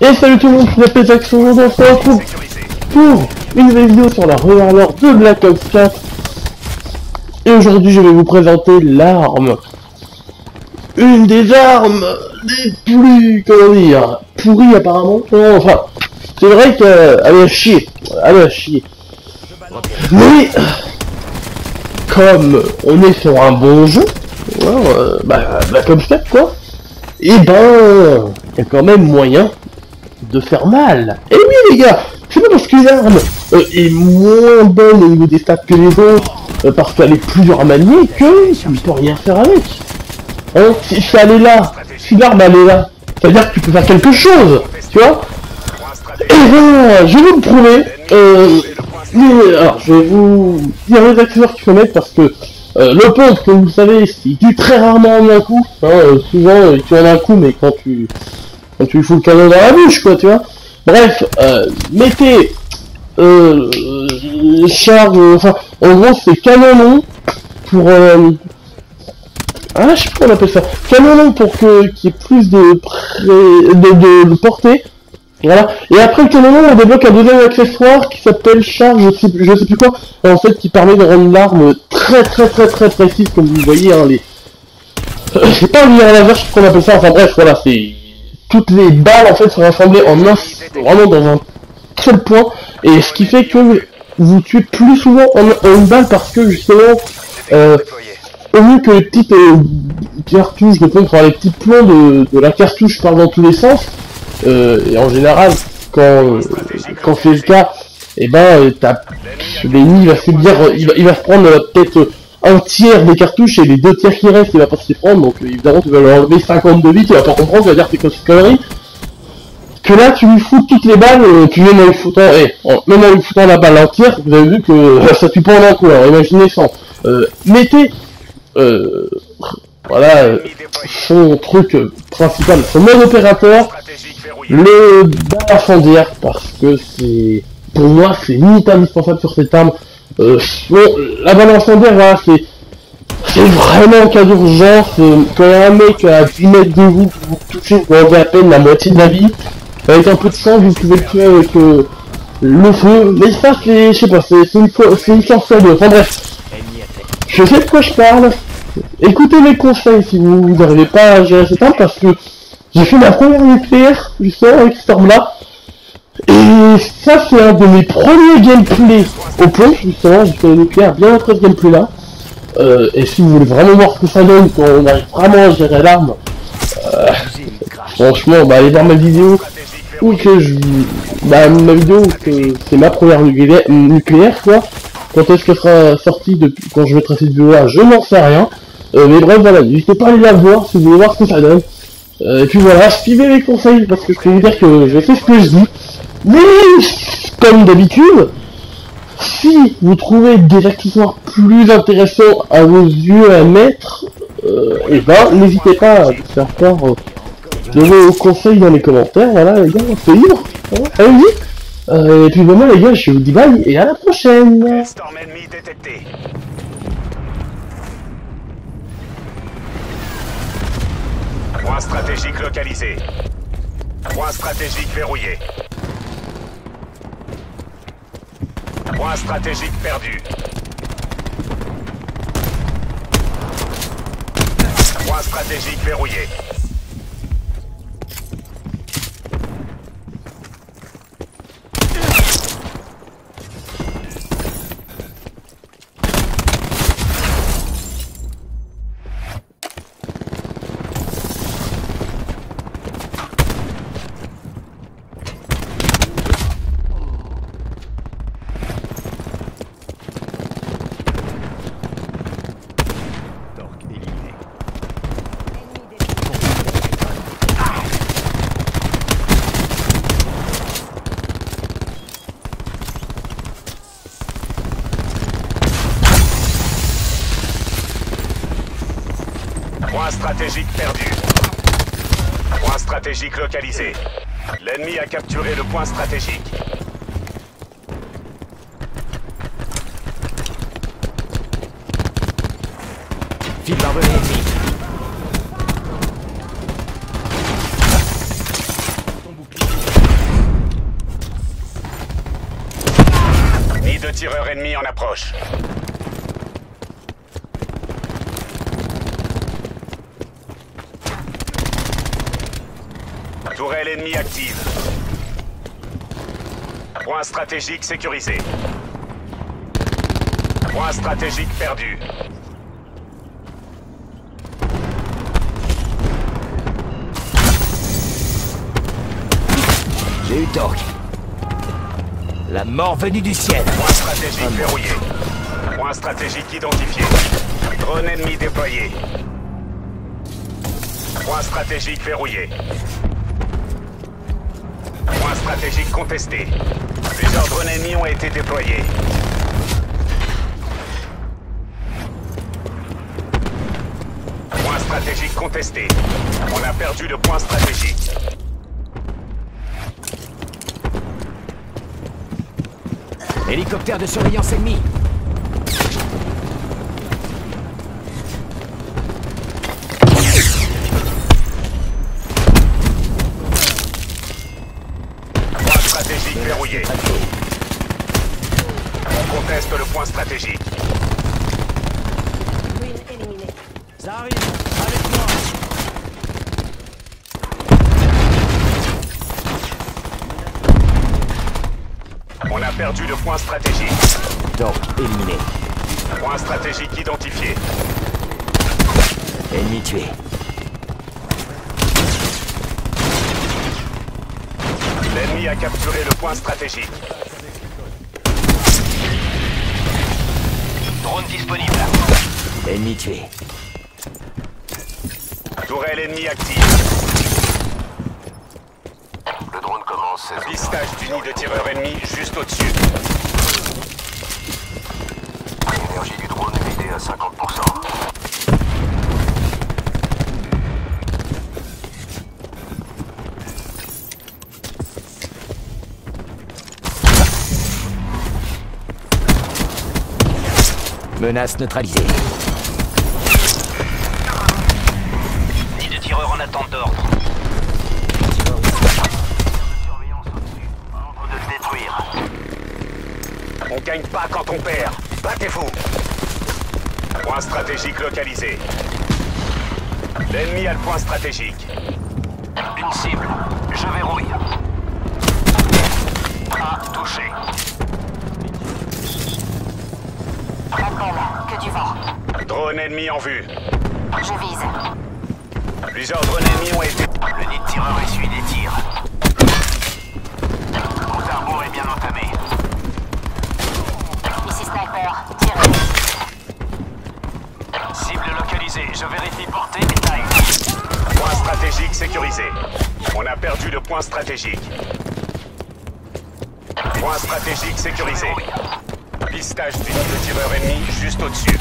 Et salut tout le monde, c'est Pétaxon, on se retrouve pour une nouvelle vidéo sur la revaleur de Black Ops 4. Et aujourd'hui je vais vous présenter l'arme. Une des armes les plus, comment dire, pourries apparemment. Non, enfin, c'est vrai qu'elle est à chier. Elle est à chier. Mais, comme on est sur un bon jeu, Black Ops 4 quoi, et ben, il y a quand même moyen de faire mal. Et oui les gars, c'est pas parce qu'une arme est moins bonne au niveau des stats que les autres, parce qu'elle est plus dure à manier, que tu ne peux rien faire avec. Hein, si elle est là, si l'arme elle est là, ça veut dire que tu peux faire quelque chose, tu vois. Et voilà, je vais vous le prouver. Alors, je vais vous dire les accessoires qu'il faut mettre parce que le pompe, comme vous le savez, il tue très rarement en un coup. Hein, souvent, il tue en un coup, mais quand tu lui fous le canon dans la bouche, quoi, tu vois. Bref, mettez charge, enfin, en gros, c'est canon long pour je sais pas comment on appelle ça. Canon long pour qu'il y ait plus de portée. Voilà. Et après le canon long, on débloque un deuxième accessoire qui s'appelle charge, je sais plus quoi, en fait, qui permet de rendre l'arme très précise, comme vous voyez, hein, les... je sais pas lire à la verge qu'on appelle ça, enfin bref, voilà, c'est... Toutes les balles, en fait, sont rassemblées en un, vraiment dans un seul point, et ce qui fait que vous tuez plus souvent en une balle parce que, justement, au mieux que les petites cartouches de pompe, enfin les petits plombs de la cartouche partent dans tous les sens, et en général, quand c'est le cas, et ben, l'ennemi va se dire, il va se prendre peut-être un tiers des cartouches et les deux tiers qui restent, il va pas se les prendre, donc évidemment tu vas lui enlever 50 de vie, tu vas pas comprendre, tu vas dire que c'est connerie. Que là tu lui fous toutes les balles, puis même en lui foutant, la balle entière, vous avez vu que ça tue pas en un coup, alors imaginez ça. Mettez, voilà, son truc principal, son mode opérateur, le bal incendiaire, parce que c'est, pour moi, c'est limite indispensable sur cette arme. Bon, la balle incendiaire, voilà, c'est vraiment un cas d'urgence. Quand il y a un mec à 10 mètres de vous, vous touchez, vous enlevez à peine la moitié de la vie. Avec un peu de sang, vous pouvez le tuer avec le feu. Mais ça, c'est, je sais pas, c'est une chance sur deux. Enfin bref, je sais de quoi je parle. Écoutez mes conseils si vous n'arrivez pas à gérer cette arme, parce que j'ai fait ma première nucléaire, justement, avec cette arme-là. Et ça, c'est un de mes premiers gameplays au plomb, justement, j'ai fait le nucléaire bien après ce gameplay-là. Et si vous voulez vraiment voir ce que ça donne quand on arrive vraiment à gérer l'arme, franchement, bah allez voir ma vidéo, ou que ma vidéo, que c'est ma première nucléaire, quoi. Quand est-ce qu'elle sera sortie, depuis quand je mettrai cette vidéo-là, je n'en sais rien. Mais bref, voilà, n'hésitez pas à aller la voir si vous voulez voir ce que ça donne. Et puis voilà, suivez les conseils, parce que je peux vous dire que je sais ce que je dis. Mais, comme d'habitude, si vous trouvez des accessoires plus intéressants à vos yeux à mettre, et ben, n'hésitez pas à vous faire part de vos conseils dans les commentaires. Voilà, les gars, c'est libre. Hein, allez-y. Et puis vraiment, les gars, je vous dis bye et à la prochaine. Point stratégique localisé. Point stratégique verrouillé. Point stratégique perdu. Point stratégique verrouillé. Point stratégique perdu. Point stratégique localisé. L'ennemi a capturé le point stratégique. File barbelé ennemi. Ton bouclier. de tireurs ennemis en approche. Tourelle ennemie active. Point stratégique sécurisé. Point stratégique perdu. J'ai eu tort. La mort venue du ciel. Point stratégique verrouillé. Point stratégique identifié. Drone ennemi déployé. Point stratégique verrouillé. Point stratégique contesté. Plusieurs drones ennemis ont été déployés. Point stratégique contesté. On a perdu le point stratégique. Hélicoptère de surveillance ennemi. Point stratégique verrouillé. On conteste le point stratégique. Ça arrive. Avec moi. On a perdu le point stratégique. Donc, éliminé. Point stratégique identifié. Ennemi tué. L'ennemi a capturé le point stratégique. Drone disponible. Ennemi tué. Tourelle ennemie active. Le drone commence ses Pistage du nid de tireurs ennemis juste au-dessus. L'énergie du drone est vidée à 50%. Menace neutralisée. Nid de tireurs en attente d'ordre. Surveillance au-dessus. Ordre de le détruire. On gagne pas quand on perd. Battez-vous. Point stratégique localisé. L'ennemi a le point stratégique. Une cible. Je verrouille. A touché. Rappel, que du vent. Drone ennemi en vue. Je vise. Plusieurs drones ennemis ont été... Le nid de tireur essuie des tirs. Mon arbre est bien entamé. Ici Sniper, tirez. Cible localisée. Je vérifie portée et taille. Point stratégique sécurisé. On a perdu le point stratégique. Point stratégique sécurisé. Pistage du nid de tireurs ennemis juste au-dessus.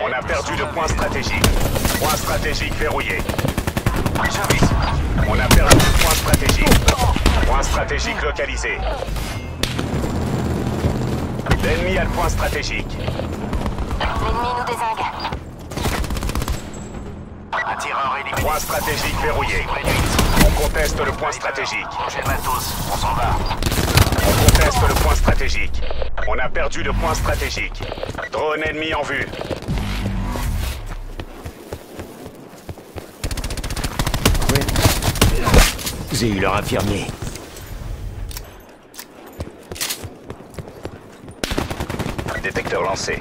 On a perdu le point stratégique. Point stratégique verrouillé. Je vise. On a perdu le point stratégique. Point stratégique localisé. L'ennemi a le point stratégique. L'ennemi nous désingue. Un tireur éliminé. Point stratégique verrouillé. Cible réduite. On conteste le point stratégique. J'ai le matos. On s'en va. On conteste le point stratégique. On a perdu le point stratégique. Drone ennemi en vue. J'ai eu leur infirmier. Détecteur lancé.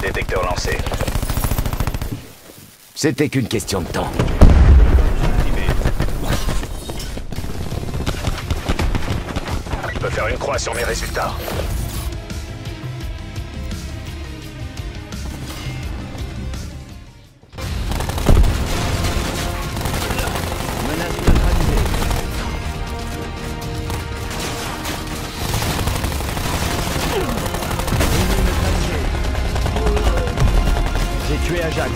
Détecteur lancé. C'était qu'une question de temps. Je peux faire une croix sur mes résultats. Menace neutralisée. Ennemi neutralisé. J'ai tué Ajax.